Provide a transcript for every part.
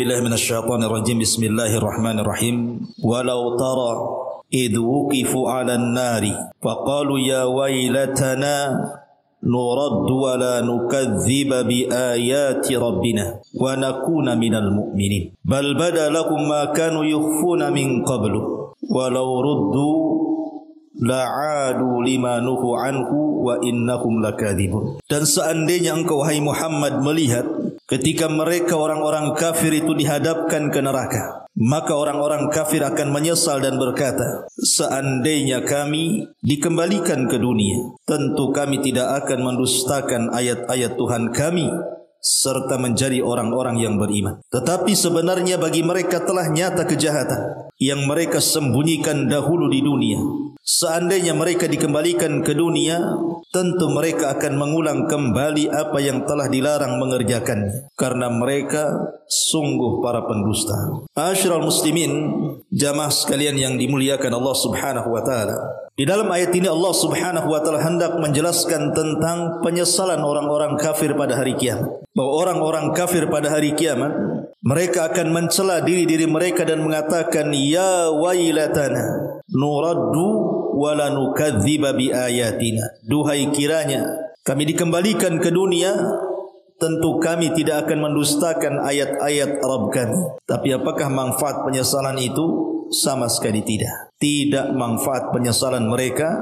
billahi minasyaitonir rajim. Bismillahirrahmanirrahim. Walau tara idh wuqifu 'alan nari faqalu ya wailatana nuraddu wa la nukadziba bi ayati rabbina wa nakuna minal mu'minin bal bada lahum ma kanu yukhfuna min qablu walau ruddu la'adu lima nuhu anhu wa innahum lakadzibun. Dan seandainya engkau wahai Muhammad melihat ketika mereka orang-orang kafir itu dihadapkan ke neraka, maka orang-orang kafir akan menyesal dan berkata, seandainya kami dikembalikan ke dunia, tentu kami tidak akan mendustakan ayat-ayat Tuhan kami serta menjadi orang-orang yang beriman. Tetapi sebenarnya bagi mereka telah nyata kejahatan yang mereka sembunyikan dahulu di dunia. Seandainya mereka dikembalikan ke dunia, tentu mereka akan mengulang kembali apa yang telah dilarang mengerjakannya, karena mereka sungguh para pendusta. Asyiral muslimin, jamaah sekalian yang dimuliakan Allah Subhanahu wa taala. Di dalam ayat ini Allah Subhanahu wa taala hendak menjelaskan tentang penyesalan orang-orang kafir pada hari kiamat. Bahwa orang-orang kafir pada hari kiamat, mereka akan mencela diri-diri mereka dan mengatakan, ya wailatana nuraddu wa la nukadziba bi ayatina. Duhai kiranya kami dikembalikan ke dunia, tentu kami tidak akan mendustakan ayat-ayat Rabb kami. Tapi apakah manfaat penyesalan itu? Sama sekali tidak. Tidak manfaat penyesalan mereka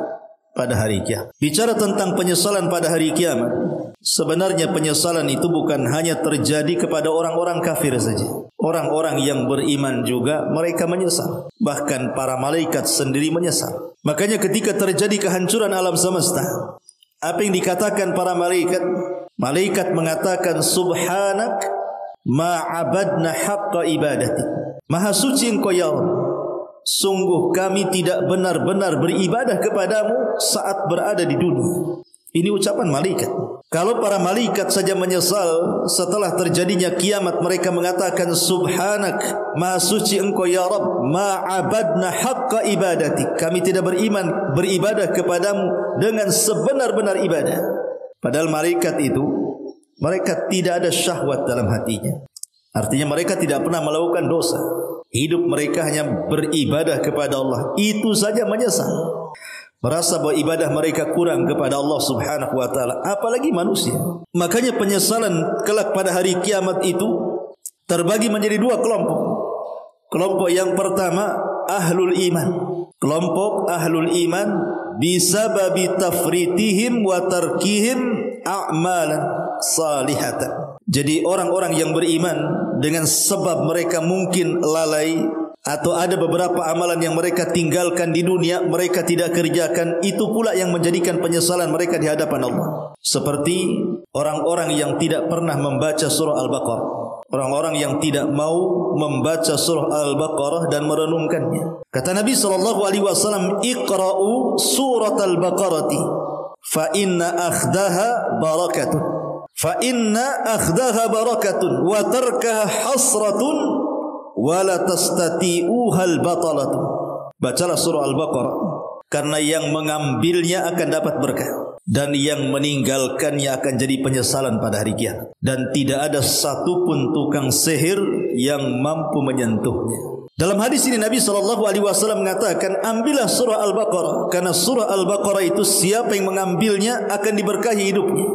pada hari kiamat. Bicara tentang penyesalan pada hari kiamat, sebenarnya penyesalan itu bukan hanya terjadi kepada orang-orang kafir saja. Orang-orang yang beriman juga mereka menyesal. Bahkan para malaikat sendiri menyesal. Makanya ketika terjadi kehancuran alam semesta, apa yang dikatakan para malaikat? Malaikat mengatakan, subhanak ma'abadna haqqa ibadati. Maha suci engkau ya Allah, sungguh kami tidak benar-benar beribadah kepadamu saat berada di dunia. Ini ucapan malaikat. Kalau para malaikat saja menyesal setelah terjadinya kiamat, mereka mengatakan, subhanak, maha suci engkau ya Rabb, ma'abadna haqqa ibadati. Kami tidak beribadah kepadamu dengan sebenar-benar ibadah. Padahal malaikat itu, mereka tidak ada syahwat dalam hatinya. Artinya mereka tidak pernah melakukan dosa. Hidup mereka hanya beribadah kepada Allah. Itu saja menyesal. Merasa bahwa ibadah mereka kurang kepada Allah Subhanahu wa taala, apalagi manusia. Makanya penyesalan kelak pada hari kiamat itu terbagi menjadi dua kelompok. Kelompok yang pertama ahlul iman. Kelompok ahlul iman bisababi tafritihim wa tarkihim a'malan salihatan. Jadi orang-orang yang beriman dengan sebab mereka mungkin lalai atau ada beberapa amalan yang mereka tinggalkan di dunia, mereka tidak kerjakan, itu pula yang menjadikan penyesalan mereka di hadapan Allah. Seperti orang-orang yang tidak pernah membaca surah Al-Baqarah, orang-orang yang tidak mau membaca surah Al-Baqarah dan merenungkannya. Kata Nabi SAW, iqra'u surat Al-Baqarati fa inna akhdaha barakatun, fa inna akhdaha barakatun wa tarkaha hasratun wa la tastati'uhal batalatu. Bacalah surah Al-Baqarah, karena yang mengambilnya akan dapat berkah dan yang meninggalkannya akan jadi penyesalan pada hari kiamat. Dan tidak ada satupun tukang sihir yang mampu menyentuhnya. Dalam hadis ini Nabi SAW mengatakan, ambillah surah Al-Baqarah, karena surah Al-Baqarah itu siapa yang mengambilnya akan diberkahi hidupnya,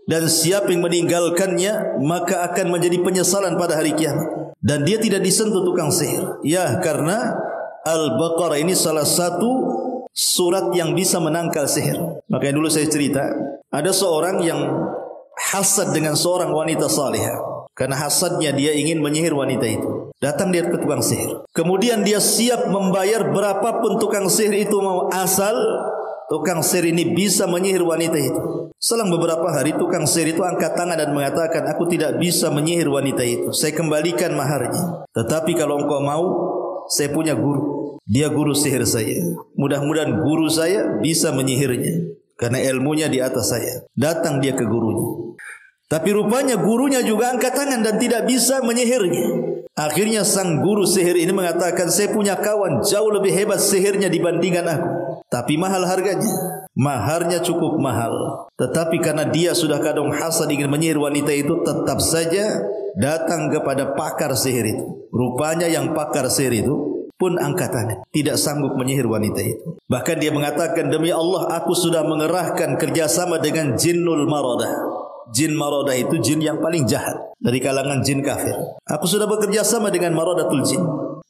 dan siapa yang meninggalkannya maka akan menjadi penyesalan pada hari kiamat. Dan dia tidak disentuh tukang sihir. Ya, karena Al-Baqarah ini salah satu surat yang bisa menangkal sihir. Makanya dulu saya cerita, ada seorang yang hasad dengan seorang wanita salihah. Karena hasadnya dia ingin menyihir wanita itu. Datang dia ke tukang sihir. Kemudian dia siap membayar berapapun tukang sihir itu mau, asal tukang sihir ini bisa menyihir wanita itu. Selang beberapa hari tukang sihir itu angkat tangan dan mengatakan, aku tidak bisa menyihir wanita itu, saya kembalikan maharnya. Tetapi kalau engkau mau, saya punya guru, dia guru sihir saya, mudah-mudahan guru saya bisa menyihirnya, karena ilmunya di atas saya. Datang dia ke gurunya, tapi rupanya gurunya juga angkat tangan dan tidak bisa menyihirnya. Akhirnya sang guru sihir ini mengatakan, saya punya kawan jauh lebih hebat sihirnya dibandingkan aku, tapi mahal harganya. Maharnya cukup mahal. Tetapi karena dia sudah kadung hasad ingin menyihir wanita itu, tetap saja datang kepada pakar sihir itu. Rupanya yang pakar sihir itu pun angkatannya tidak sanggup menyihir wanita itu. Bahkan dia mengatakan, demi Allah aku sudah mengerahkan kerjasama dengan jinnul maradah. Jin maradah itu jin yang paling jahat dari kalangan jin kafir. Aku sudah bekerja sama dengan maradatul jin,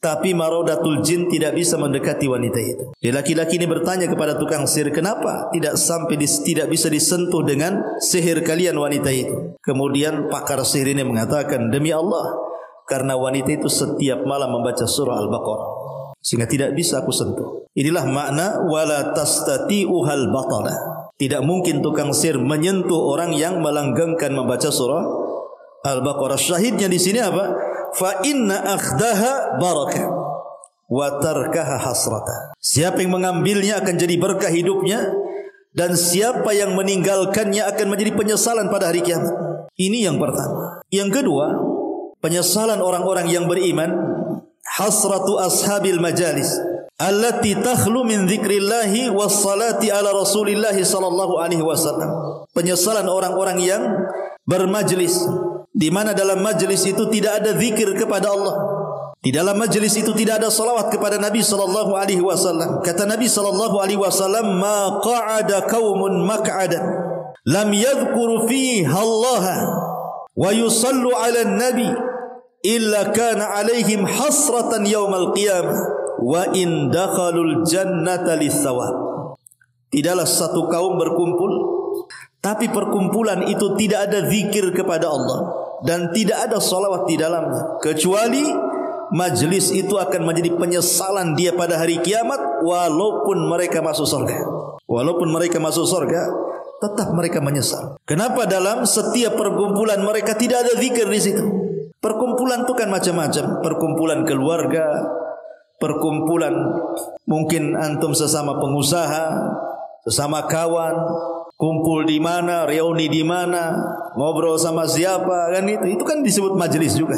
tapi maradatul jin tidak bisa mendekati wanita itu. Laki-laki ini bertanya kepada tukang sihir, kenapa tidak bisa disentuh dengan sihir kalian wanita itu? Kemudian pakar sihir ini mengatakan, demi Allah, karena wanita itu setiap malam membaca surah Al-Baqarah, sehingga tidak bisa aku sentuh. Inilah makna wala tastati'uhal batala. Tidak mungkin tukang sihir menyentuh orang yang melanggengkan membaca surah Al-Baqarah. Syahidnya di sini apa? Fa inna akhdaha barakah wa tarkaha hasrata. Siapa yang mengambilnya akan jadi berkah hidupnya, dan siapa yang meninggalkannya akan menjadi penyesalan pada hari kiamat. Ini yang pertama. Yang kedua, penyesalan orang-orang yang beriman, hasratu ashabil majalis allati takhlu min dzikrillahi was salati ala Rasulillah sallallahu alaihi wasallam. Penyesalan orang-orang yang bermajlis di mana dalam majlis itu tidak ada zikir kepada Allah. Di dalam majlis itu tidak ada salawat kepada Nabi sallallahu alaihi wasallam. Kata Nabi sallallahu alaihi wasallam, "Ma qa'ada qaumun maq'adan lam yadhkuru fiha Allah wa yusallu 'ala an-nabi illa kana 'alaihim hasratan yaumal qiyamah wa in dakhalul jannata lis-sawab." Tidaklah satu kaum berkumpul, tapi perkumpulan itu tidak ada zikir kepada Allah dan tidak ada salawat di dalamnya, kecuali majlis itu akan menjadi penyesalan dia pada hari kiamat. Walaupun mereka masuk surga, tetap mereka menyesal. Kenapa dalam setiap perkumpulan mereka tidak ada zikir di situ? Perkumpulan itu kan macam-macam, perkumpulan keluarga, perkumpulan mungkin antum sesama pengusaha, sesama kawan, kumpul di mana, reuni di mana, ngobrol sama siapa, kan itu kan disebut majelis juga.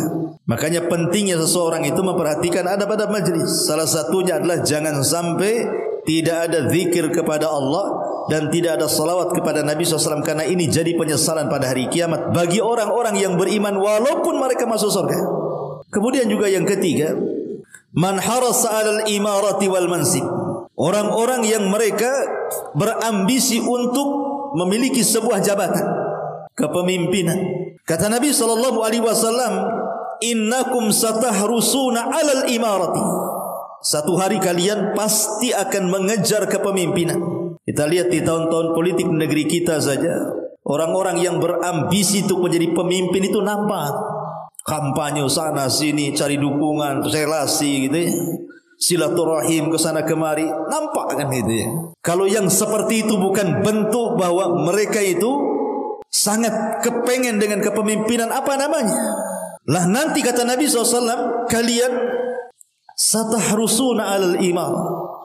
Makanya pentingnya seseorang itu memperhatikan adab pada majelis. Salah satunya adalah jangan sampai tidak ada zikir kepada Allah dan tidak ada salawat kepada Nabi SAW, karena ini jadi penyesalan pada hari kiamat bagi orang-orang yang beriman walaupun mereka masuk surga. Kemudian juga yang ketiga, man harasa 'alal imarati wal mansib. Orang-orang yang mereka berambisi untuk memiliki sebuah jabatan kepemimpinan. Kata Nabi sallallahu alaihi wasallam, "Innakum satahrusuna 'alal imarati." Satu hari kalian pasti akan mengejar kepemimpinan. Kita lihat di tahun-tahun politik negeri kita saja, orang-orang yang berambisi untuk menjadi pemimpin itu nampak. Kampanye sana sini, cari dukungan, relasi gitu ya, silaturahim ke sana kemari, nampak kan gitu ya. Kalau yang seperti itu bukan bentuk bahwa mereka itu sangat kepengen dengan kepemimpinan, apa namanya? Lah nanti kata Nabi SAW, kalian satahrusuna 'alal imam.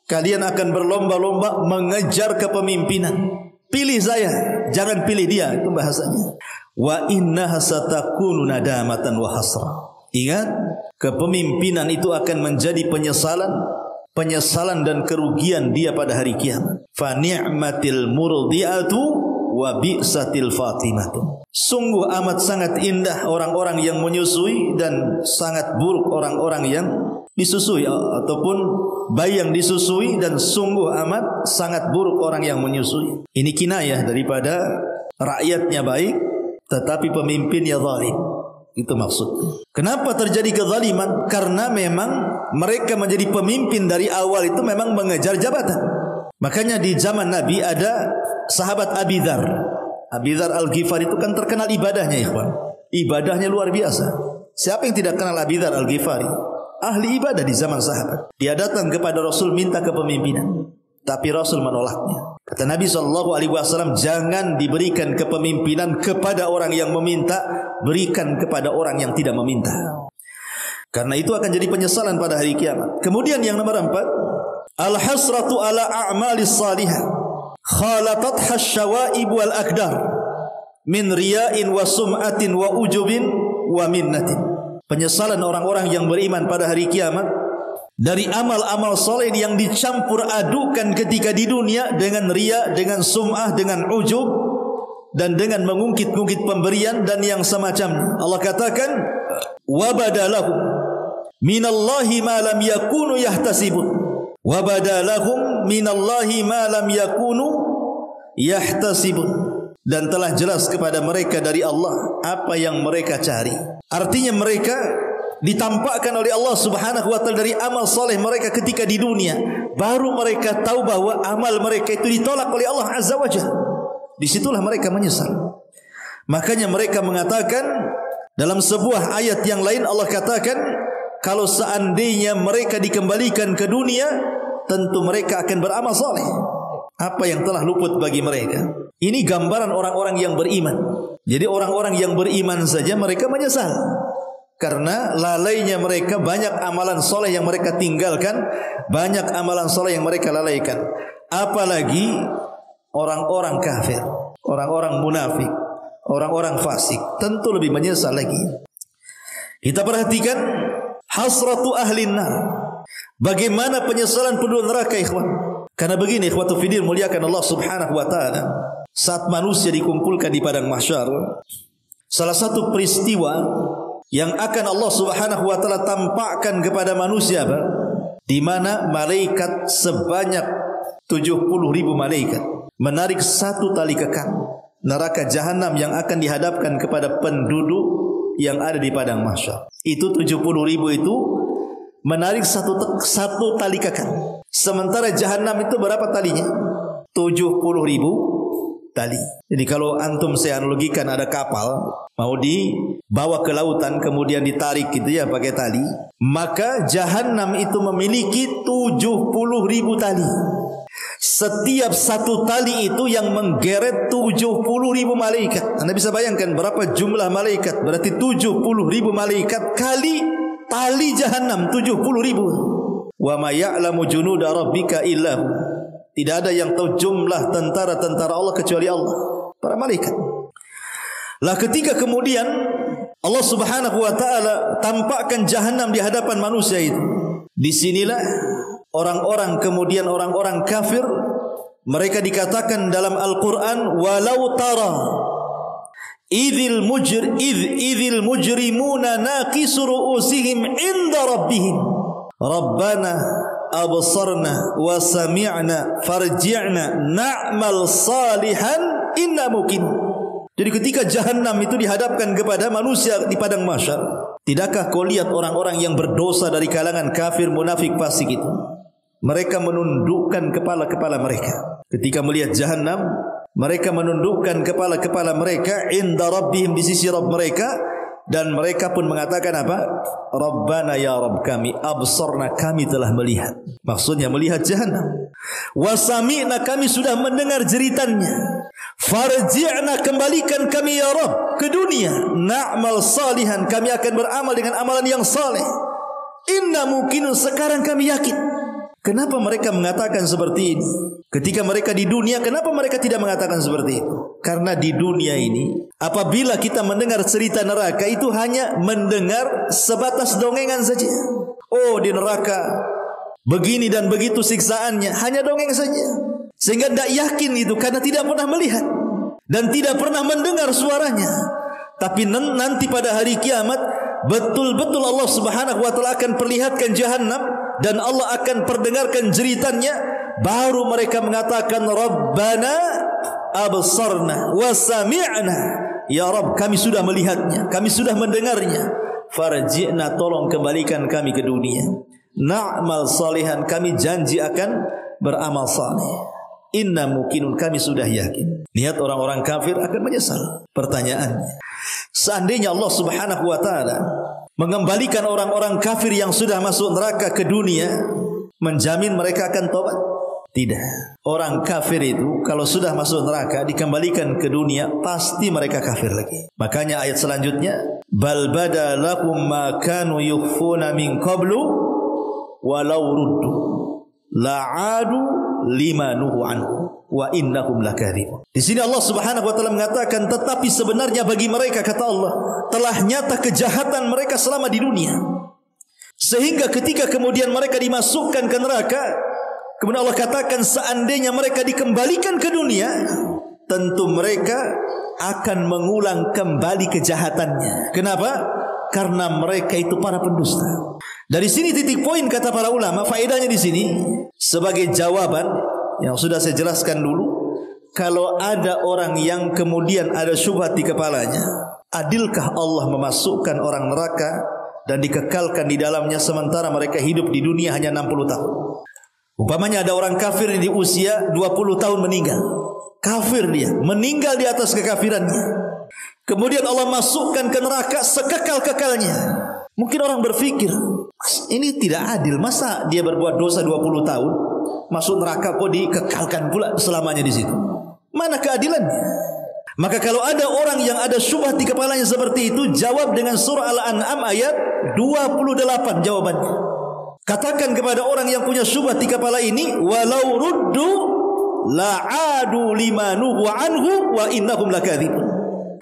Kalian akan berlomba-lomba mengejar kepemimpinan. Pilih saya, jangan pilih dia, itu bahasanya. Wa innaha satakunu nadamatan wa hasra. Ingat, kepemimpinan itu akan menjadi penyesalan dan kerugian dia pada hari kiamat. Fa ni'matil murdiatu wa bi'satil fatimatu. Sungguh amat sangat indah orang-orang yang menyusui dan sangat buruk orang-orang yang disusui, ataupun bayi yang disusui, dan sungguh amat sangat buruk orang yang menyusui. Ini kinayah daripada rakyatnya baik tetapi pemimpinnya zalim. Itu maksudnya. Kenapa terjadi kezaliman? Karena memang mereka menjadi pemimpin dari awal itu memang mengejar jabatan. Makanya di zaman Nabi ada sahabat Abi Dzar. Abi Dzar Al-Ghifari itu kan terkenal ibadahnya, ikhwan. Ibadahnya luar biasa. Siapa yang tidak kenal Abi Dzar Al-Ghifari? Ahli ibadah di zaman sahabat. Dia datang kepada Rasul minta kepemimpinan, tapi Rasul menolaknya. Kata Nabi SAW, jangan diberikan kepemimpinan kepada orang yang meminta, berikan kepada orang yang tidak meminta. Karena itu akan jadi penyesalan pada hari kiamat. Kemudian yang nomor 4, al-hasratu ala a'malis salihah khalatatha asyawaib wal akdar min riya'in wa sum'atin wa ujubin wa minnatin. Penyesalan orang-orang yang beriman pada hari kiamat dari amal-amal soleh yang dicampur adukan ketika di dunia dengan riya, dengan sum'ah, dengan ujub, dan dengan mengungkit-ungkit pemberian dan yang semacamnya. Allah katakan, wa badalahum minallahi ma lam yakunu yahtasibun. Wa badalahum minallahi ma lam yakunu yahtasibun. Dan telah jelas kepada mereka dari Allah apa yang mereka cari. Artinya mereka ditampakkan oleh Allah Subhanahu wa taala dari amal soleh mereka ketika di dunia. Baru mereka tahu bahwa amal mereka itu ditolak oleh Allah Azza wa Jalla. Disitulah mereka menyesal. Makanya mereka mengatakan dalam sebuah ayat yang lain Allah katakan, kalau seandainya mereka dikembalikan ke dunia, tentu mereka akan beramal soleh. Apa yang telah luput bagi mereka. Ini gambaran orang-orang yang beriman. Jadi orang-orang yang beriman saja mereka menyesal. Karena lalainya mereka, banyak amalan soleh yang mereka tinggalkan, banyak amalan soleh yang mereka lalaikan. Apalagi orang-orang kafir, orang-orang munafik, orang-orang fasik, tentu lebih menyesal lagi. Kita perhatikan hasratu ahlin nar. Bagaimana penyesalan penduduk neraka, ikhwan? Karena begini, ikhwatu fiddin, muliakan Allah Subhanahu wa taala. Saat manusia dikumpulkan di padang mahsyar, salah satu peristiwa yang akan Allah Subhanahu wa taala tampakkan kepada manusia apa? Di mana malaikat sebanyak 70.000 malaikat menarik satu tali kekang neraka jahanam yang akan dihadapkan kepada penduduk yang ada di padang mahsyar. Itu 70.000 itu menarik satu tali kekang. Sementara jahanam itu berapa talinya? 70.000 tali. Jadi kalau antum saya analogikan ada kapal mau dibawa ke lautan kemudian ditarik gitu ya pakai tali, maka jahanam itu memiliki 70.000 tali. Setiap satu tali itu yang menggeret 70.000 malaikat. Anda bisa bayangkan berapa jumlah malaikat? Berarti 70.000 malaikat kali tali jahanam 70.000. Wa ma ya'lamu junuda rabbika illa hu. Tidak ada yang tahu jumlah tentara-tentara Allah kecuali Allah, para malaikat. Lah ketika kemudian Allah Subhanahu wa taala tampakkan jahanam di hadapan manusia itu, disinilah orang-orang kemudian orang-orang kafir, mereka dikatakan dalam Al-Quran, walau tara idhil mujrimuna naqisu ru'usihim inda rabbihim rabbana absarna wa sami'na farji'na na'mal salihan inna muqin. Jadi ketika jahanam itu dihadapkan kepada manusia di padang mahsyar, tidakkah kau lihat orang-orang yang berdosa dari kalangan kafir, munafik, fasik itu? Mereka menundukkan kepala-kepala mereka. Ketika melihat jahanam, mereka menundukkan kepala-kepala mereka inda rabbihim, di sisi Rabb mereka. Dan mereka pun mengatakan apa? Rabbana ya Rabb kami, absarna kami telah melihat. Maksudnya melihat jahanam. Wa sami'na kami sudah mendengar jeritannya. Farji'na kembalikan kami ya Rabb ke dunia. Na'mal salihan kami akan beramal dengan amalan yang saleh. Inna mungkinun sekarang kami yakin. Kenapa mereka mengatakan seperti ini? Ketika mereka di dunia, kenapa mereka tidak mengatakan seperti itu? Karena di dunia ini, apabila kita mendengar cerita neraka, itu hanya mendengar sebatas dongengan saja. Oh, di neraka begini dan begitu siksaannya, hanya dongeng saja. Sehingga tidak yakin itu, karena tidak pernah melihat dan tidak pernah mendengar suaranya. Tapi nanti pada hari kiamat, betul-betul Allah Subhanahu wa taala akan perlihatkan jahanam dan Allah akan perdengarkan jeritannya, baru mereka mengatakan Rabbana absarna wa sami'na, ya Rabb kami sudah melihatnya, kami sudah mendengarnya, farji'na tolong kembalikan kami ke dunia, na'mal salihan kami janji akan beramal saleh, inna muqinun kami sudah yakin. Lihat orang-orang kafir akan menyesal. Pertanyaannya, seandainya Allah Subhanahu wa taala mengembalikan orang-orang kafir yang sudah masuk neraka ke dunia, menjamin mereka akan tobat? Tidak. Orang kafir itu kalau sudah masuk neraka dikembalikan ke dunia, pasti mereka kafir lagi. Makanya ayat selanjutnya, bal bada lakum ma kanu yukhfuna min qablu walau ruddu la'adu lima nuhu anhu wa innahum lakadzibun. Di sini Allah Subhanahu wa taala mengatakan, tetapi sebenarnya bagi mereka, kata Allah, telah nyata kejahatan mereka selama di dunia, sehingga ketika kemudian mereka dimasukkan ke neraka, kemudian Allah katakan seandainya mereka dikembalikan ke dunia, tentu mereka akan mengulang kembali kejahatannya. Kenapa? karena mereka itu para pendusta. Dari sini titik poin kata para ulama, faedahnya di sini sebagai jawaban yang sudah saya jelaskan dulu. Kalau ada orang yang kemudian ada syubhat di kepalanya, adilkah Allah memasukkan orang neraka dan dikekalkan di dalamnya sementara mereka hidup di dunia hanya 60 tahun? Umpamanya ada orang kafir di usia 20 tahun meninggal. Kafir dia, meninggal di atas kekafirannya. Kemudian Allah masukkan ke neraka sekekal-kekalnya. Mungkin orang berpikir, ini tidak adil. Masa dia berbuat dosa 20 tahun, masuk neraka kok dikekalkan pula selamanya di situ? Mana keadilannya? Maka kalau ada orang yang ada syubhat di kepalanya seperti itu, jawab dengan surah Al-An'am ayat 28 jawabannya. Katakan kepada orang yang punya syubhat di kepala ini, walau ruddu la'adu lima nuhu anhu wa innahum lakadzibun.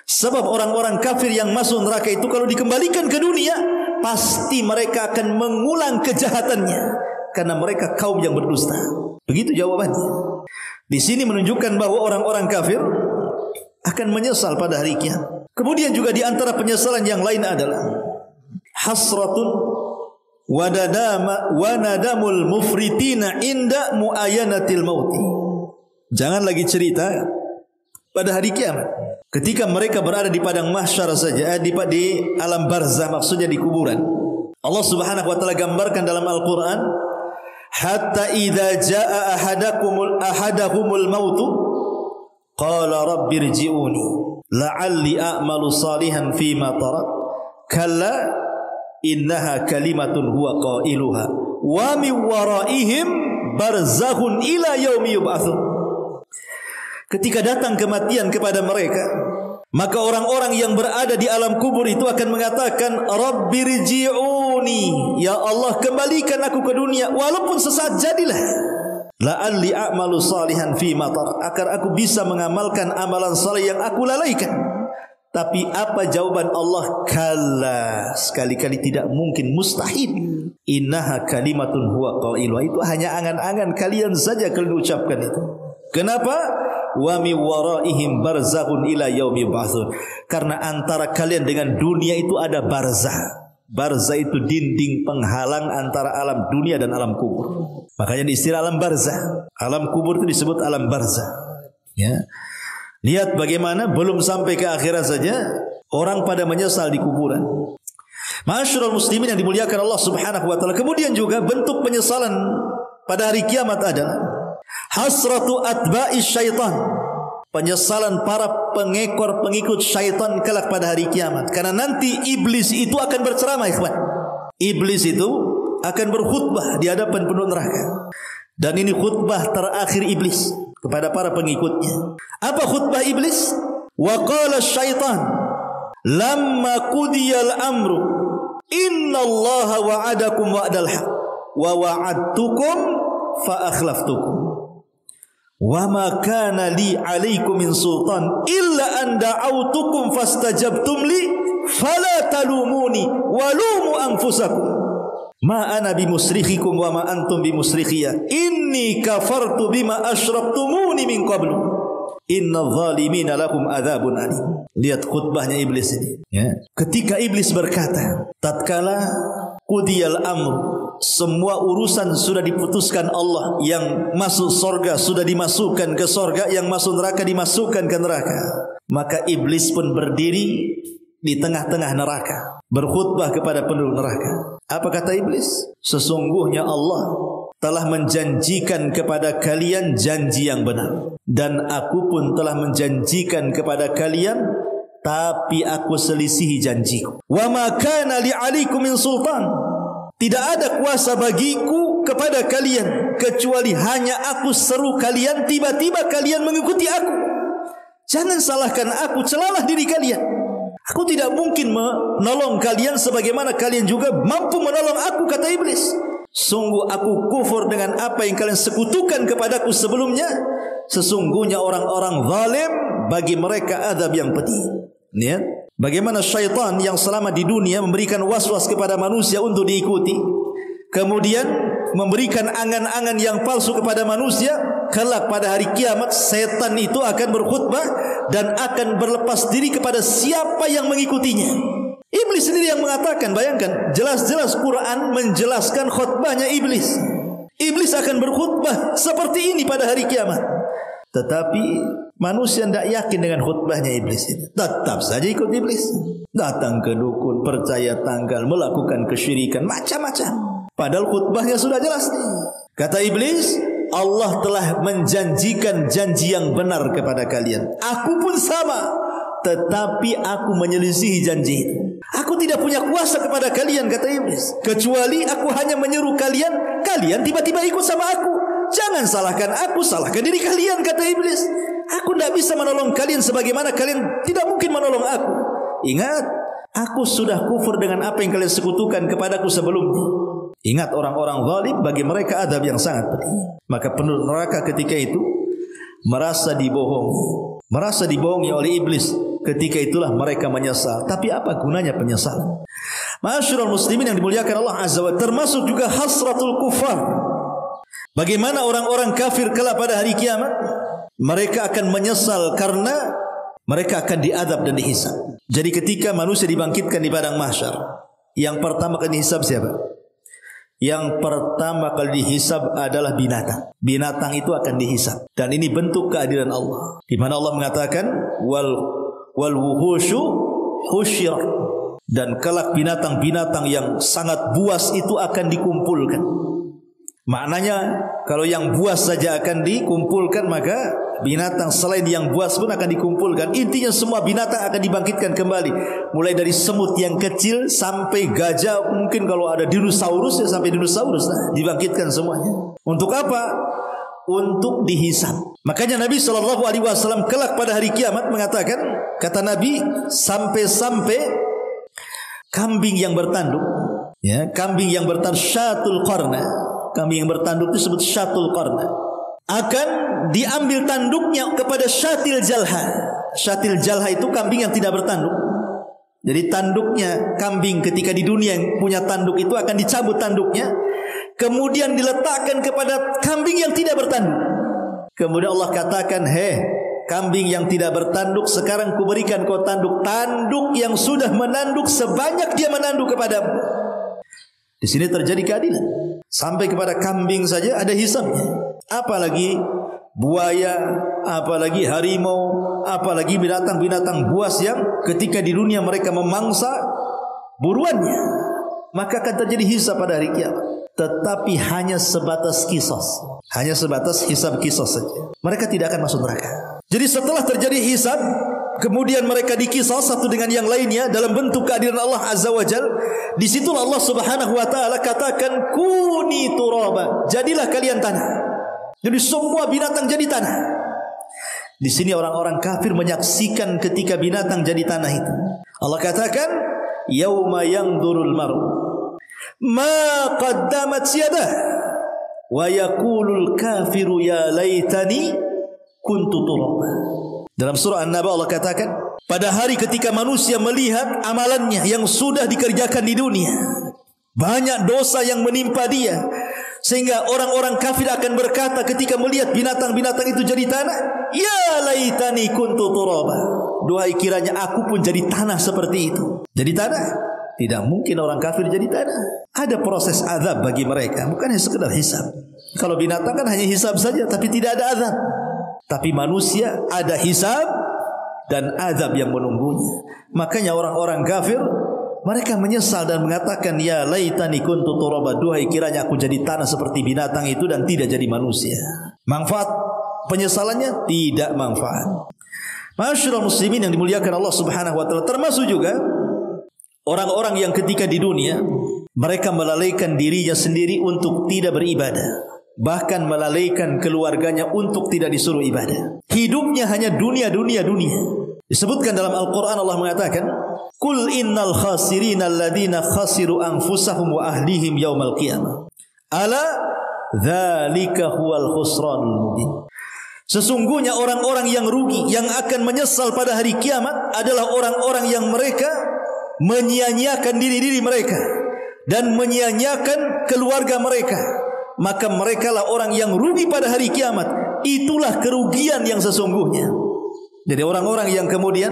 Sebab orang-orang kafir yang masuk neraka itu kalau dikembalikan ke dunia, pasti mereka akan mengulang kejahatannya karena mereka kaum yang berdusta. Begitu jawabannya. Di sini menunjukkan bahwa orang-orang kafir akan menyesal pada hari kiamat. Kemudian juga di antara penyesalan yang lain adalah hasratun wa nadamul mufritina inda muayanatil mauti. Jangan lagi cerita pada hari kiamat. Ketika mereka berada di padang mahsyar saja, di alam barzah, maksudnya di kuburan. Allah Subhanahu wa taala gambarkan dalam Al-Qur'an, hatta idza jaa ahadahumul mautu qala rabbirji'uni la'alli a'malu salihan fima tarak kalla innaha kalimatun huwa qailuha wa min waraihim barzakhun ila yaumi yub'atsun. Ketika datang kematian kepada mereka, maka orang-orang yang berada di alam kubur itu akan mengatakan, Rabbirji'uni, ya Allah kembalikan aku ke dunia walaupun sesaat jadilah. La'alli a'malu salihan fima tarak, agar aku bisa mengamalkan amalan saleh yang aku lalaikan. Tapi apa jawaban Allah? Kalla, sekali-kali tidak mungkin, mustahil. Innaha kalimatun huwa qailuha, itu hanya angan-angan kalian saja kalau diucapkan itu. Kenapa? Wa mi waraihim barzakhun ila yaumi yub'atsun. Karena antara kalian dengan dunia itu ada barzah. Barzah itu dinding penghalang antara alam dunia dan alam kubur. Makanya diistilah alam barzah. Alam kubur itu disebut alam barzah. Ya. Lihat bagaimana belum sampai ke akhirat saja orang pada menyesal di kuburan. Ma'asyiral muslimin yang dimuliakan Allah Subhanahu wa taala. Kemudian juga bentuk penyesalan pada hari kiamat adalah hasratu atba'is syaitan, penyesalan para pengikut syaitan kelak pada hari kiamat. Karena nanti iblis itu akan berceramah, ikhwan. Iblis itu akan berkhutbah di hadapan penduduk neraka. Dan ini khutbah terakhir iblis kepada para pengikutnya. Apa khutbah iblis? Wa qala syaitan lamma qudiyal amru innallaha wa'adakum wa'dal haq wa wa'adtukum fa akhlaftukum. Wa ma kana li 'alaikum min sultan illa an da'awtukum fastajabtum li fala talumuni wa lumu anfusakum ma ana bimusrikhikum wa ma antum bimusrikhiyya inni kafartu bima asyraktumuni min qablu innadh dhalimina lakum adzabun alim. Lihat khutbahnya iblis ini, ya. Ketika iblis berkata, tatkala qudiyal amr, semua urusan sudah diputuskan Allah, yang masuk surga sudah dimasukkan ke surga, yang masuk neraka dimasukkan ke neraka. Maka iblis pun berdiri di tengah-tengah neraka, berkhutbah kepada penduduk neraka. Apa kata iblis? Sesungguhnya Allah telah menjanjikan kepada kalian janji yang benar, dan aku pun telah menjanjikan kepada kalian, tapi aku selisihi janjiku. Wa ma kana li 'alaikum min sultan, tidak ada kuasa bagiku kepada kalian kecuali hanya aku seru kalian, tiba-tiba kalian mengikuti aku. Jangan salahkan aku, celalah diri kalian. Aku tidak mungkin menolong kalian sebagaimana kalian juga mampu menolong aku, kata iblis. Sungguh aku kufur dengan apa yang kalian sekutukan kepadaku sebelumnya. Sesungguhnya orang-orang zalim, bagi mereka azab yang pedih. Lihat bagaimana syaitan yang selama di dunia memberikan was-was kepada manusia untuk diikuti, kemudian memberikan angan-angan yang palsu kepada manusia. Kelak pada hari kiamat, setan itu akan berkhutbah dan akan berlepas diri kepada siapa yang mengikutinya. Iblis sendiri yang mengatakan, bayangkan, jelas-jelas Quran menjelaskan khutbahnya iblis. Iblis akan berkhutbah seperti ini pada hari kiamat. Tetapi manusia tidak yakin dengan khutbahnya iblis ini. Tetap saja ikut iblis. Datang ke dukun, percaya tanggal, melakukan kesyirikan, macam-macam. Padahal khutbahnya sudah jelas nih. Kata iblis, Allah telah menjanjikan janji yang benar kepada kalian. Aku pun sama. Tetapi aku menyelisihi janji itu. Aku tidak punya kuasa kepada kalian, kata iblis. Kecuali aku hanya menyeru kalian, kalian tiba-tiba ikut sama aku. Jangan salahkan aku, salahkan diri kalian, kata iblis. Aku tidak bisa menolong kalian sebagaimana kalian tidak mungkin menolong aku. Ingat, aku sudah kufur dengan apa yang kalian sekutukan kepadaku sebelumnya. Ingat, orang-orang zalim bagi mereka adab yang sangat pedih. Maka penduduk neraka ketika itu merasa dibohongi oleh iblis. Ketika itulah mereka menyesal. Tapi apa gunanya penyesalan? Ma'asyiral muslimin yang dimuliakan Allah Azza wa Jalla, termasuk juga hasratul kufar. Bagaimana orang-orang kafir kelak pada hari kiamat? Mereka akan menyesal karena mereka akan diadab dan dihisab. Jadi ketika manusia dibangkitkan di padang mahsyar, yang pertama kali dihisab siapa? Yang pertama kali dihisab adalah binatang. Binatang itu akan dihisab. Dan ini bentuk keadilan Allah. Di mana Allah mengatakan wal wuhushu husyir, dan kelak binatang-binatang yang sangat buas itu akan dikumpulkan. Maknanya kalau yang buas saja akan dikumpulkan, maka binatang selain yang buas pun akan dikumpulkan. Intinya semua binatang akan dibangkitkan kembali, mulai dari semut yang kecil sampai gajah, mungkin kalau ada dinosaurus ya sampai dinosaurus dibangkitkan semuanya. Untuk apa? Untuk dihisab. Makanya Nabi SAW kelak pada hari kiamat mengatakan, kata Nabi, sampai-sampai kambing yang bertanduk, ya, kambing yang bertanduk, syatul qarna, kambing yang bertanduk itu disebut syatul qarna, akan diambil tanduknya kepada syatil jalha. Syatil jalha itu kambing yang tidak bertanduk. Jadi tanduknya kambing ketika di dunia yang punya tanduk itu akan dicabut tanduknya, kemudian diletakkan kepada kambing yang tidak bertanduk. Kemudian Allah katakan, kambing yang tidak bertanduk, sekarang kuberikan kau tanduk. Tanduk yang sudah menanduk sebanyak dia menanduk kepadamu. Di sini terjadi keadilan. Sampai kepada kambing saja ada hisabnya. Apalagi buaya, apalagi harimau, apalagi binatang-binatang buas yang ketika di dunia mereka memangsa buruannya, maka akan terjadi hisab pada hari kiamat. Tetapi hanya sebatas kisos, hanya sebatas hisab kisos saja. Mereka tidak akan masuk neraka. Jadi setelah terjadi hisab, kemudian mereka dikisos satu dengan yang lainnya dalam bentuk keadilan Allah Azza wa Jal. Disitulah Allah Subhanahu wa Ta'ala katakan, kuni turaba, jadilah kalian tanah. Jadi semua binatang jadi tanah. Di sini orang-orang kafir menyaksikan ketika binatang jadi tanah itu. Allah katakan, yauma yangdurul mar'u ma qaddamat yadah wa yaqulul kafiru ya laitani kuntu turaba. Dalam surah An-Naba Allah katakan, pada hari ketika manusia melihat amalannya yang sudah dikerjakan di dunia, banyak dosa yang menimpa dia, sehingga orang-orang kafir akan berkata ketika melihat binatang-binatang itu jadi tanah, ya laitani kuntu turaba, duhai kiranya aku pun jadi tanah seperti itu. Jadi tanah? Tidak mungkin orang kafir jadi tanah. Ada proses azab bagi mereka, bukan hanya sekedar hisab. Kalau binatang kan hanya hisab saja, tapi tidak ada azab. Tapi manusia ada hisab dan azab yang menunggunya. Makanya orang-orang kafir mereka menyesal dan mengatakan, ya laitani kuntu turaba, duhai kiranya aku jadi tanah seperti binatang itu dan tidak jadi manusia. Manfaat penyesalannya tidak manfaat. Ma'asyiral muslimin yang dimuliakan Allah Subhanahu wa Ta'ala, termasuk juga orang-orang yang ketika di dunia mereka melalaikan dirinya sendiri untuk tidak beribadah, bahkan melalaikan keluarganya untuk tidak disuruh ibadah. Hidupnya hanya dunia. Disebutkan dalam Al-Quran, Allah mengatakan, Qul innal khasirina alladhina khasiru anfusahum wa ahlihim yawmal qiyamah. Ala dzalika huwal khusranul mubin. Sesungguhnya orang-orang yang rugi, yang akan menyesal pada hari kiamat adalah orang-orang yang mereka menyia-nyiakan diri-diri mereka dan menyia-nyiakan keluarga mereka. Maka mereka lah orang yang rugi pada hari kiamat. Itulah kerugian yang sesungguhnya. Jadi orang-orang yang kemudian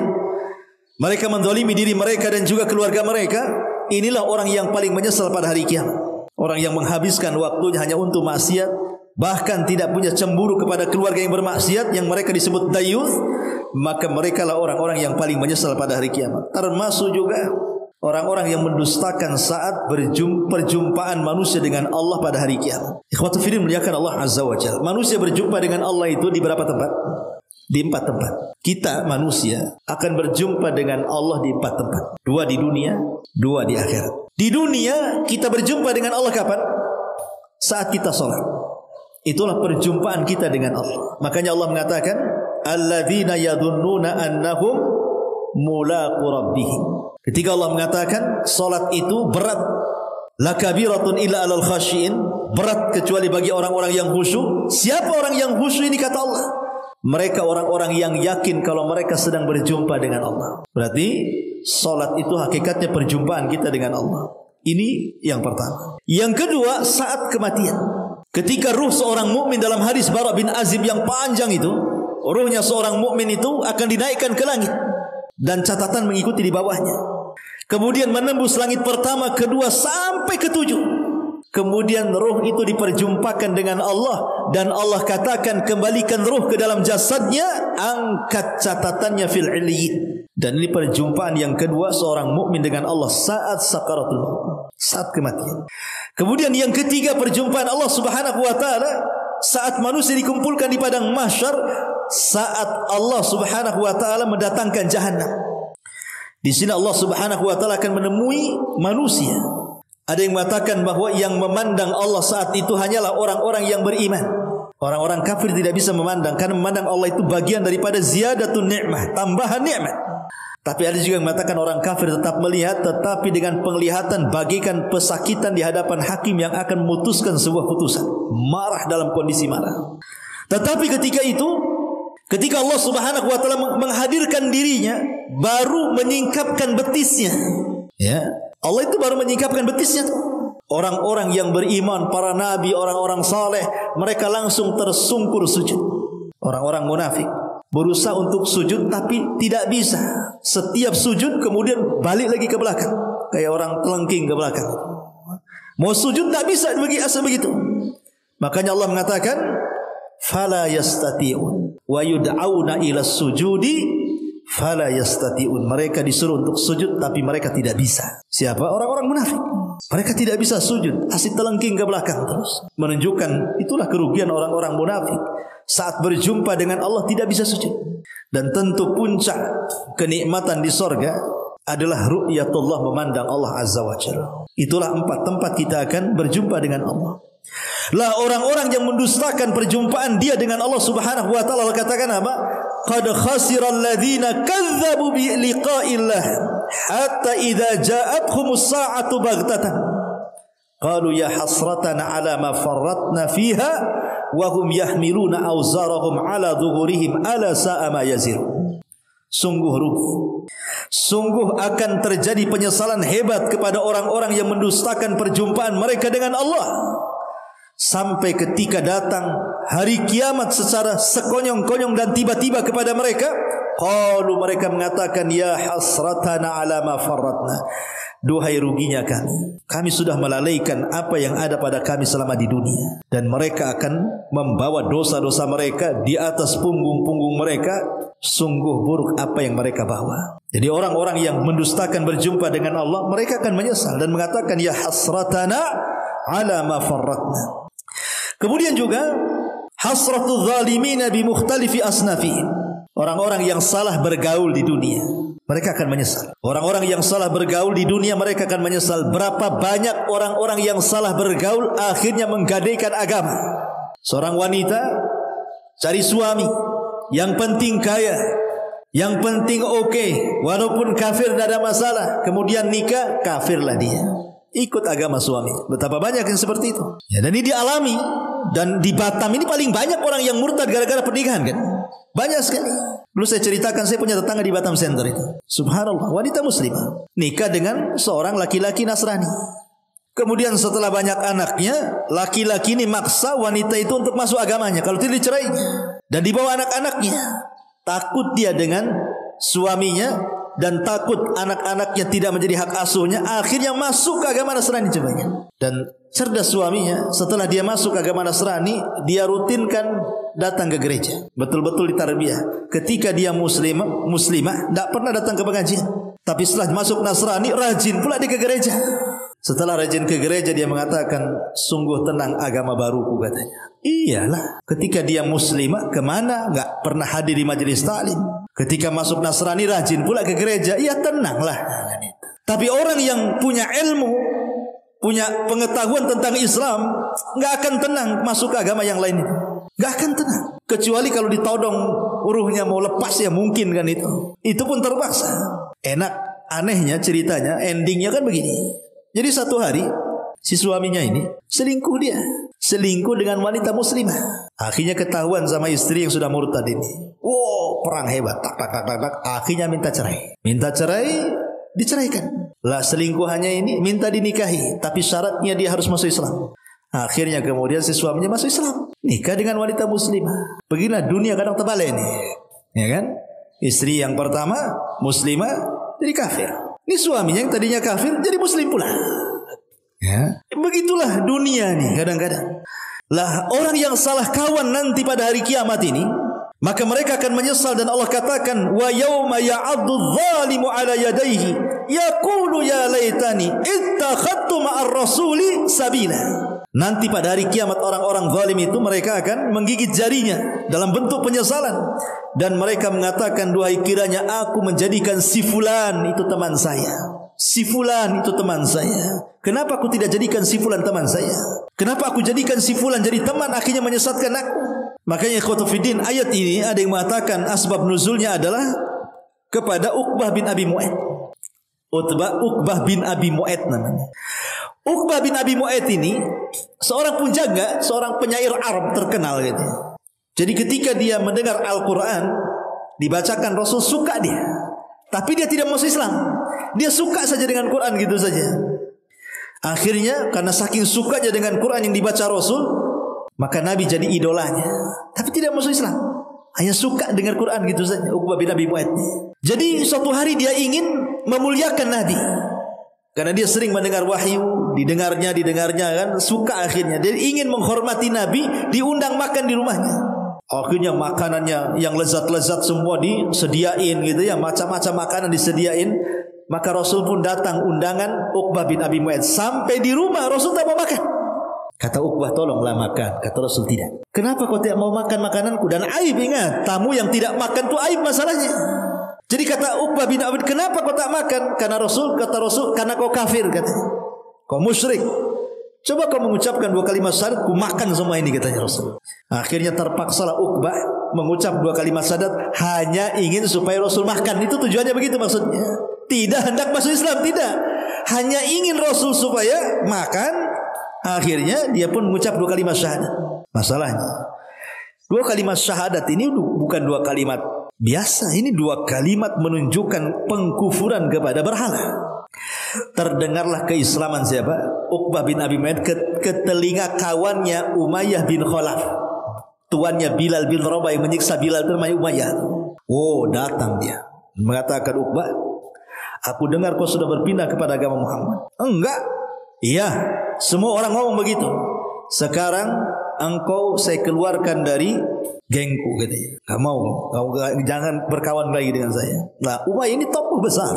mereka menzalimi diri mereka dan juga keluarga mereka, inilah orang yang paling menyesal pada hari kiamat. Orang yang menghabiskan waktunya hanya untuk maksiat, bahkan tidak punya cemburu kepada keluarga yang bermaksiat, yang mereka disebut dayuth, maka mereka lah orang-orang yang paling menyesal pada hari kiamat. Termasuk juga orang-orang yang mendustakan saat perjumpaan manusia dengan Allah pada hari kiamat. Ikhwatul fillah, muliakan Allah Azza wa Jalla. Manusia berjumpa dengan Allah itu di berapa tempat? Di 4 tempat. Kita manusia akan berjumpa dengan Allah di 4 tempat. 2 di dunia, 2 di akhirat. Di dunia kita berjumpa dengan Allah kapan? Saat kita sholat. Itulah perjumpaan kita dengan Allah. Makanya Allah mengatakan, alladzina yadhunnuna annahum mulaqu rabbihim. Ketika Allah mengatakan salat itu berat, la kabiratun illa alal khashiin, berat kecuali bagi orang-orang yang khusyuk. Siapa orang yang khusyuk ini kata Allah? Mereka orang-orang yang yakin kalau mereka sedang berjumpa dengan Allah. Berarti salat itu hakikatnya perjumpaan kita dengan Allah. Ini yang pertama. Yang kedua, saat kematian. Ketika ruh seorang mukmin, dalam hadis Bara bin Azib yang panjang itu, ruhnya seorang mukmin itu akan dinaikkan ke langit dan catatan mengikuti di bawahnya. Kemudian menembus langit pertama, kedua sampai ke-7. Kemudian ruh itu diperjumpakan dengan Allah dan Allah katakan kembalikan ruh ke dalam jasadnya, angkat catatannya fil illiyin. Dan ini perjumpaan yang kedua seorang mukmin dengan Allah saat sakaratul maut, saat kematian. Kemudian yang ketiga perjumpaan Allah Subhanahu wa taala saat manusia dikumpulkan di padang mahsyar, saat Allah Subhanahu wa taala mendatangkan jahannam. Di sini Allah Subhanahu wa taala akan menemui manusia. Ada yang mengatakan bahwa yang memandang Allah saat itu hanyalah orang-orang yang beriman. Orang-orang kafir tidak bisa memandang, karena memandang Allah itu bagian daripada ziyadatun ni'mah, tambahan nikmat. Tapi ada juga yang mengatakan orang kafir tetap melihat, tetapi dengan penglihatan bagaikan pesakitan di hadapan hakim yang akan memutuskan sebuah putusan. Marah dalam kondisi marah. Tetapi ketika itu, ketika Allah Subhanahu wa taala menghadirkan dirinya, baru menyingkapkan betisnya. Ya, Allah itu baru menyingkapkan betisnya. Orang-orang yang beriman, para nabi, orang-orang saleh, mereka langsung tersungkur sujud. Orang-orang munafik berusaha untuk sujud tapi tidak bisa. Setiap sujud kemudian balik lagi ke belakang, kayak orang telengking ke belakang. Mau sujud tak bisa, asal begitu. Makanya Allah mengatakan, fala yastati'un wa yud'auna ila sujudi fala yastati'un. Mereka disuruh untuk sujud tapi mereka tidak bisa. Siapa? Orang-orang munafik. Mereka tidak bisa sujud, asyik telengking ke belakang terus. Menunjukkan itulah kerugian orang-orang munafik. Saat berjumpa dengan Allah tidak bisa sujud. Dan tentu puncak kenikmatan di sorga adalah ru'yatullah, memandang Allah Azza wa Jalla. Itulah 4 tempat kita akan berjumpa dengan Allah. Lah orang-orang yang mendustakan perjumpaan dia dengan Allah Subhanahu wa taala, katakan apa? Qad khasiral ladzina kadzdzabu bi liqa'illah hatta idza ja'athumus sa'atu baghtatan qalu ya hasratana 'ala ma farratna fiha wa hum yahmiluna awzarahum 'ala dhuhurihim ala sa'a ma yazirun. Sungguh rugi, sungguh akan terjadi penyesalan hebat kepada orang-orang yang mendustakan perjumpaan mereka dengan Allah. Sampai ketika datang hari kiamat secara sekonyong-konyong dan tiba-tiba kepada mereka, qalu, mereka mengatakan, ya hasratana ala ma farratna, duhai ruginya kami sudah melalaikan apa yang ada pada kami selama di dunia. Dan mereka akan membawa dosa-dosa mereka di atas punggung-punggung mereka. Sungguh buruk apa yang mereka bawa. Jadi orang-orang yang mendustakan berjumpa dengan Allah, mereka akan menyesal dan mengatakan, ya hasratana ala ma farratna. Kemudian juga hasratul zalimina bi mukhtalifi asnafihim. Orang-orang yang salah bergaul di dunia, mereka akan menyesal. Orang-orang yang salah bergaul di dunia, mereka akan menyesal. Berapa banyak orang-orang yang salah bergaul akhirnya menggadaikan agama. Seorang wanita cari suami, yang penting kaya, yang penting oke, walaupun kafir tidak ada masalah. Kemudian nikah, kafirlah dia, ikut agama suami. Betapa banyak yang seperti itu. Ya, dan ini dialami. Dan di Batam ini paling banyak orang yang murtad gara-gara pernikahan kan. Banyak sekali. Dulu saya ceritakan, saya punya tetangga di Batam Center itu. Subhanallah, wanita muslimah nikah dengan seorang laki-laki Nasrani. Kemudian setelah banyak anaknya, laki-laki ini maksa wanita itu untuk masuk agamanya. Kalau tidak dicerainya. Dan dibawa anak-anaknya. Takut dia dengan suaminya dan takut anak-anaknya tidak menjadi hak asuhnya, akhirnya masuk ke agama Nasrani coba. Dan cerdas suaminya, setelah dia masuk ke agama Nasrani, dia rutinkan datang ke gereja. Betul-betul ditarbiyah. Ketika dia muslimah, tidak pernah datang ke pengajian. Tapi setelah masuk Nasrani, rajin pula dia ke gereja. Setelah rajin ke gereja, dia mengatakan, sungguh tenang agama baruku, katanya. Iyalah, ketika dia muslimah, kemana? Gak pernah hadir di majelis taklim. Ketika masuk Nasrani, rajin pula ke gereja. Iya, tenanglah. Tapi orang yang punya ilmu, punya pengetahuan tentang Islam, gak akan tenang masuk ke agama yang lain. Gak akan tenang. Kecuali kalau ditodong uruhnya mau lepas, ya mungkin kan itu. Itu pun terpaksa. Enak, anehnya ceritanya, endingnya kan begini. Jadi satu hari si suaminya ini selingkuh dia. Selingkuh dengan wanita muslimah. Akhirnya ketahuan sama istri yang sudah murtad ini. Wow, perang hebat. Tak. Akhirnya minta cerai. Minta cerai, diceraikan. Lah selingkuhannya ini minta dinikahi, tapi syaratnya dia harus masuk Islam. Akhirnya kemudian si suaminya masuk Islam. Nikah dengan wanita muslimah. Beginilah dunia kadang terbalik ini. Ya kan? Istri yang pertama muslimah jadi kafir. Ini suaminya yang tadinya kafir jadi muslim pula. Ya, begitulah dunia nih kadang-kadang. Lah orang yang salah kawan nanti pada hari kiamat ini, maka mereka akan menyesal dan Allah katakan wa yauma ya'addu dzalimu ala yadayhi yaqulu ya laitani ittakhadtu ma'ar rasuli sabila. Nanti pada hari kiamat orang-orang zalim itu mereka akan menggigit jarinya dalam bentuk penyesalan dan mereka mengatakan, duhai kiranya aku menjadikan si fulan itu teman saya. Si fulan itu teman saya. Kenapa aku tidak jadikan si fulan teman saya? Kenapa aku jadikan si fulan jadi teman, akhirnya menyesatkan aku? Makanya ikhwatu fiddin, ayat ini ada yang mengatakan asbab nuzulnya adalah kepada Uqbah bin Abi Mu'ayt. Uqbah bin Abi Mu'ayt namanya. Uqbah bin Abi Mu'ayt ini seorang penjaga, seorang penyair Arab terkenal gitu. Jadi ketika dia mendengar Al-Quran dibacakan Rasul, suka dia. Tapi dia tidak masuk Islam. Dia suka saja dengan Quran gitu saja. Akhirnya karena saking sukanya dengan Quran yang dibaca Rasul, maka Nabi jadi idolanya. Tapi tidak masuk Islam. Hanya suka dengan Quran gitu saja. Uqbah bin Abi Mu'ayt. Jadi suatu hari dia ingin memuliakan Nabi. Karena dia sering mendengar wahyu, didengarnya kan, suka akhirnya. Dia ingin menghormati Nabi, diundang makan di rumahnya. Akhirnya makanannya yang lezat-lezat semua disediain gitu ya, macam-macam makanan disediain. Maka Rasul pun datang undangan Uqbah bin Abi Mu'ayt. Sampai di rumah Rasul tak mau makan. Kata Uqbah, tolonglah makan. Kata Rasul, tidak. Kenapa kau tidak mau makan makananku? Dan aib, ingat, tamu yang tidak makan itu aib masalahnya. Jadi kata Uqbah bin Abi, kenapa kau tak makan? Kata Rasul, karena kau kafir, katanya. Kau musyrik. Coba kau mengucapkan 2 kalimat syahadat, ku makan semua ini, katanya Rasul. Akhirnya terpaksalah Uqbah mengucap 2 kalimat syahadat hanya ingin supaya Rasul makan. Itu tujuannya begitu maksudnya. Tidak hendak masuk Islam, tidak. Hanya ingin Rasul supaya makan. Akhirnya dia pun mengucap 2 kalimat syahadat. Masalahnya 2 kalimat syahadat ini bukan 2 kalimat biasa, ini 2 kalimat menunjukkan pengkufuran kepada berhala. Terdengarlah keislaman siapa? Uqbah bin Abi Mu'ayt ke telinga kawannya Umayyah bin Khalaf. Tuannya Bilal bin Rabah yang menyiksa Bilal bin Umayyah. Oh, datang dia. Mengatakan, Uqbah, aku dengar kau sudah berpindah kepada agama Muhammad. Enggak. Iya, semua orang ngomong begitu. Sekarang engkau saya keluarkan dari gengku, katanya. Gak mau, jangan berkawan lagi dengan saya. Nah, Umayyah ini tokoh besar,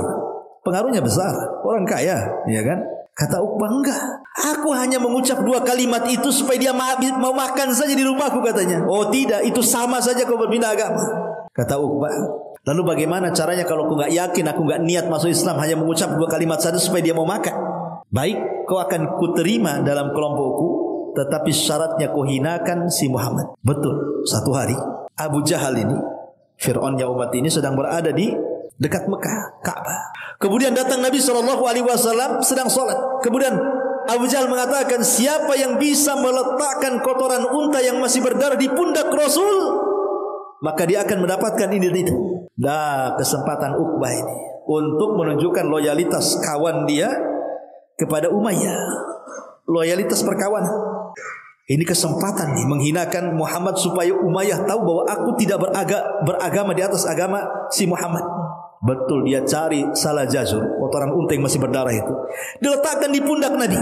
pengaruhnya besar, orang kaya, ya kan? Kata Uqbah, enggak. Aku hanya mengucap 2 kalimat itu supaya dia mau makan saja di rumahku, katanya. Oh tidak, itu sama saja kau berpindah agama. Kata Uqbah, lalu bagaimana caranya kalau aku enggak yakin, aku enggak niat masuk Islam, hanya mengucap 2 kalimat saja supaya dia mau makan? Baik, kau akan kuterima dalam kelompokku, tetapi syaratnya kau hinakan si Muhammad. Betul, satu hari Abu Jahal ini, Fir'aunnya umat ini, sedang berada di dekat Mekah, Ka'bah. Kemudian datang Nabi SAW sedang sholat. Kemudian Abu Jahal mengatakan, siapa yang bisa meletakkan kotoran unta yang masih berdarah di pundak Rasul, maka dia akan mendapatkan ini dan itu. Nah, kesempatan Uqbah ini untuk menunjukkan loyalitas kawan dia kepada Umayyah, loyalitas perkawanan. Ini kesempatan nih menghinakan Muhammad supaya Umayyah tahu bahwa aku tidak beragama di atas agama si Muhammad. Betul, dia cari salah jazur, kotoran unta yang masih berdarah itu, diletakkan di pundak Nabi.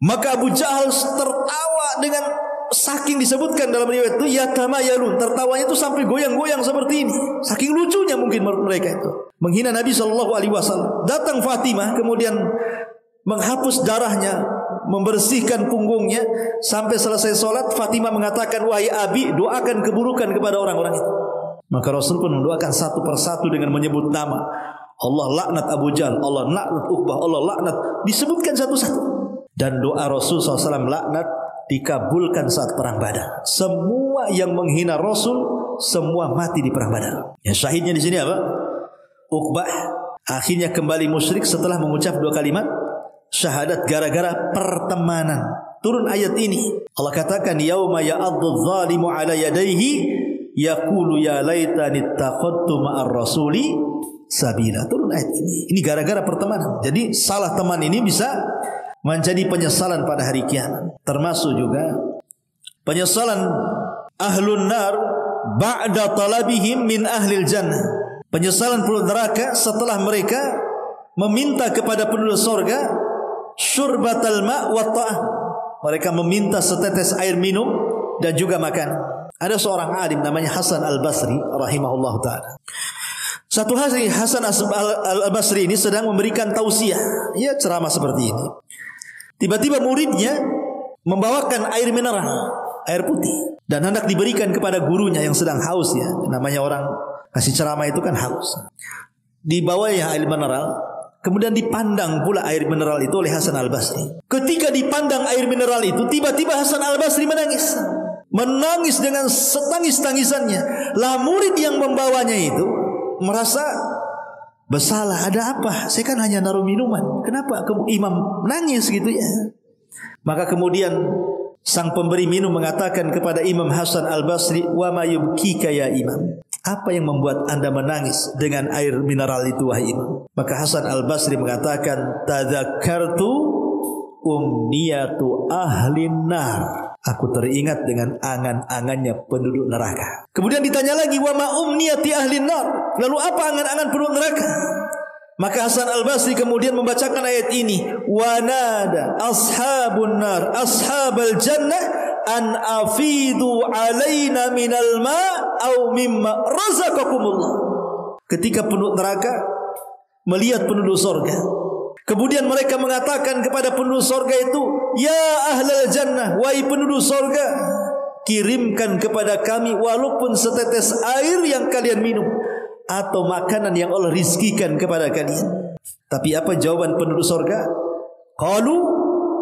Maka Abu Jahal tertawa dengan, saking disebutkan dalam riwayat itu, yatamayalun, tertawanya itu sampai goyang-goyang seperti ini. Saking lucunya mungkin mereka itu menghina Nabi SAW. Datang Fatimah kemudian menghapus darahnya, membersihkan punggungnya. Sampai selesai sholat, Fatimah mengatakan, wahai Abi, doakan keburukan kepada orang-orang itu. Maka Rasul pun mendoakan satu persatu dengan menyebut nama. Allah laknat Abu Jahal, Allah laknat Uqbah, Allah laknat, disebutkan satu-satu. Dan doa Rasul SAW laknat dikabulkan saat perang Badar. Semua yang menghina Rasul semua mati di perang Badar. Ya, syahidnya di sini apa? Uqbah akhirnya kembali musyrik setelah mengucap 2 kalimat syahadat gara-gara pertemanan. Turun ayat ini. Allah katakan, yauma ya'addu adh-dhalimu 'ala yadayhi yaqulu ya laitani ittakhadtu ma'ar rasuli sabila. Turun ayat ini. Ini gara-gara pertemanan. Jadi salah teman ini bisa menjadi penyesalan pada hari kiamat. Termasuk juga penyesalan ahlun nar ba'da talabihim min ahlil jannah. Penyesalan penduduk neraka setelah mereka meminta kepada penduduk surga syurbatal ma' wa ta'ah. Mereka meminta setetes air minum dan juga makan. Ada seorang alim namanya Hasan Al-Basri rahimahullah ta'ala. Satu hari Hasan Al-Basri ini sedang memberikan tausiah, ya ceramah seperti ini. Tiba-tiba muridnya membawakan air mineral, air putih, dan hendak diberikan kepada gurunya yang sedang haus ya. Namanya orang kasih ceramah itu kan haus. Dibawanya air mineral, kemudian dipandang pula air mineral itu oleh Hasan Al-Basri. Ketika dipandang air mineral itu, tiba-tiba Hasan Al-Basri menangis. Menangis dengan setangis-tangisannya. Lah murid yang membawanya itu merasa bersalah, ada apa? Saya kan hanya naruh minuman. Kenapa imam nangis gitu ya? Maka kemudian sang pemberi minum mengatakan kepada Imam Hasan Al-Basri, wa ma yubkika ya imam? Apa yang membuat anda menangis dengan air mineral itu wahai imam? Maka Hasan Al-Basri mengatakan, tadzakartu umniyatu ahlin nar. Aku teringat dengan angan-angannya penduduk neraka. Kemudian ditanya lagi, wa ma umniyati ahlin nar. Lalu apa angan-angan penduduk neraka? Maka Hasan Al-Basri kemudian membacakan ayat ini, wa nada ashabun nar ashabal jannah an afidu alaina minal ma' au mimma razaqakumullah. Ketika penduduk neraka melihat penduduk surga, kemudian mereka mengatakan kepada penduduk surga itu, ya ahlal jannah, wahai penduduk surga, kirimkan kepada kami walaupun setetes air yang kalian minum atau makanan yang Allah rizkikan kepada kalian. Tapi apa jawaban penduduk surga? Qalu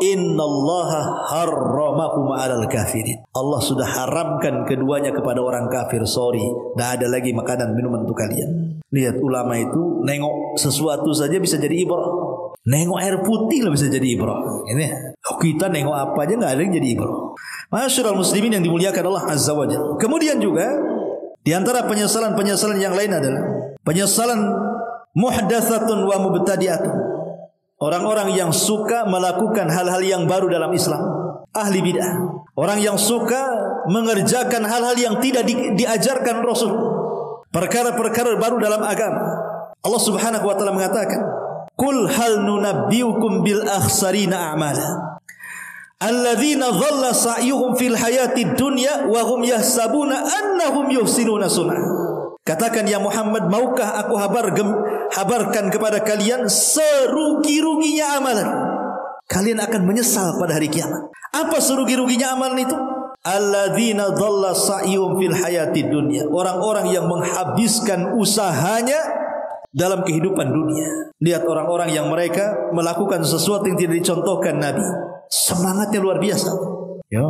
innallaha harramahum 'alal kafirin. Allah sudah haramkan keduanya kepada orang kafir. Sorry, tidak ada lagi makanan minuman untuk kalian. Lihat ulama itu nengok sesuatu saja bisa jadi ibrah. Nengok air putih lah bisa jadi ibrah. Ini kita nengok apa aja nggak ada yang jadi ibrah. Masyaallah muslimin yang dimuliakan Allah Azza wa Jalla. Kemudian juga di antara penyesalan-penyesalan yang lain adalah penyesalan muhdatsatun wa mubtadi'atun. Orang-orang yang suka melakukan hal-hal yang baru dalam Islam, ahli bid'ah. Orang yang suka mengerjakan hal-hal yang tidak diajarkan Rasul, perkara-perkara baru dalam agama. Allah Subhanahu wa taala mengatakan, "Qul hal nunabbiukum bil akhsarina a'mala alladzina dhalla sa'yuhum fil hayatid dunya wa hum yahsabuna annahum yuhsinuna sun'a." Katakan ya Muhammad, maukah aku habarkan kepada kalian serugi-ruginya amalan? Kalian akan menyesal pada hari kiamat. Apa serugi-ruginya amalan itu? Alladzina dhalla sa'yuhum fil hayatid dunya. Orang-orang yang menghabiskan usahanya dalam kehidupan dunia. Lihat orang-orang yang mereka melakukan sesuatu yang tidak dicontohkan Nabi. Semangatnya luar biasa. Ya,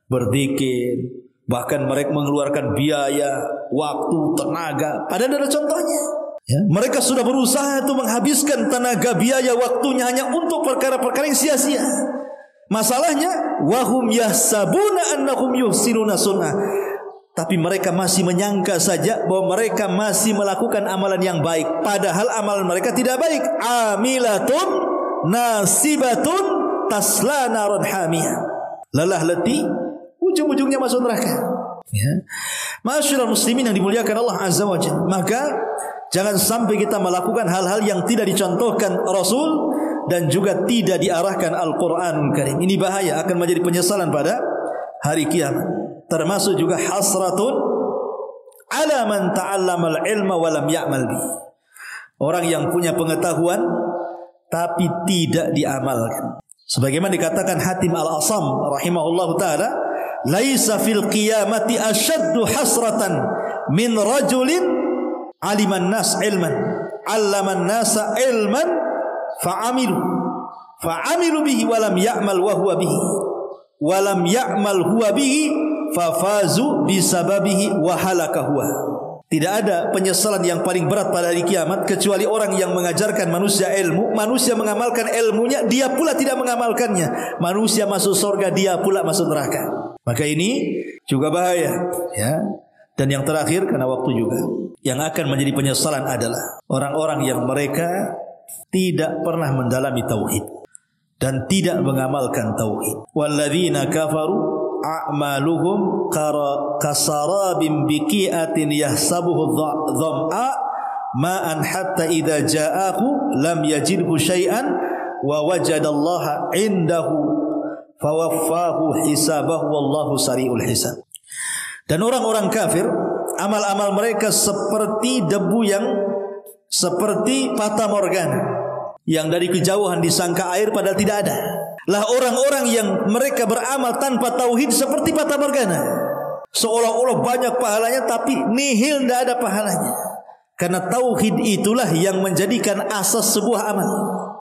berzikir, bahkan mereka mengeluarkan biaya, waktu, tenaga. Padahal ada contohnya. Ya, mereka sudah berusaha untuk menghabiskan tenaga, biaya, waktunya hanya untuk perkara-perkara yang sia-sia. Masalahnya, wahum yahsabuna annahum yuhsinuna sun'a. Tapi mereka masih menyangka saja bahwa mereka masih melakukan amalan yang baik, padahal amalan mereka tidak baik. Amilatun nasibatun tasla naron hamiyah. Lelah letih, ujung-ujungnya masuk neraka. Ya. Masyaallah muslimin yang dimuliakan Allah Azza wa Jalla. Maka Jangan sampai kita melakukan hal-hal yang tidak dicontohkan Rasul dan juga tidak diarahkan Al-Qur'anul Karim. Ini bahaya, akan menjadi penyesalan pada hari kiamat. Termasuk juga hasratun ala man ta'allama al-ilma wa lam ya'mal bi. Orang yang punya pengetahuan tapi tidak diamalkan. Sebagaimana dikatakan Hatim Al-Asam rahimahullahu taala, laisa fil qiyamati asyaddu hasratan min rajulin aliman nas ilman, 'allaman nasa ilman fa'amilu bihi wa lam ya'mal wa huwa bihi wa lam ya'mal huwa bihi fafazu bisababihi wa halaka huwa. Tidak ada penyesalan yang paling berat pada hari kiamat kecuali orang yang mengajarkan manusia ilmu, manusia mengamalkan ilmunya, dia pula tidak mengamalkannya. Manusia masuk surga, dia pula masuk neraka. Maka ini juga bahaya, ya. Dan yang terakhir, karena waktu juga, yang akan menjadi penyesalan adalah orang-orang yang mereka tidak pernah mendalami tauhid dan tidak mengamalkan tauhid. Walladzina kafaru a'maluhum kasarabin biqi'atin yahsabuhu dham'a ma'an hatta idza ja'ahu lam yajidhu syai'an wa wajadallaha 'indahu fawaffahu hisabahu wallahu sari'ul hisab. Dan orang-orang kafir, amal-amal mereka seperti debu yang seperti fata morgana yang dari kejauhan disangka air padahal tidak ada. Lah orang-orang yang mereka beramal tanpa tauhid seperti fata morgana, seolah-olah banyak pahalanya tapi nihil, tidak ada pahalanya. Karena tauhid itulah yang menjadikan asas sebuah amal.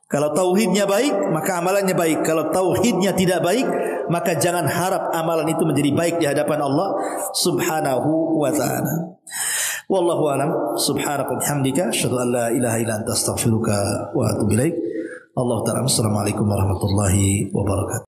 Kalau tauhidnya baik, maka amalannya baik. Kalau tauhidnya tidak baik, maka jangan harap amalan itu menjadi baik di hadapan Allah Subhanahu wa ta'ala. Wallahu a'lam. Subhanaka wa bihamdika asyhadu an la ilaha illa anta astaghfiruka wa atubu ilaik. Allah ta'ala. Assalamualaikum warahmatullahi wabarakatuh.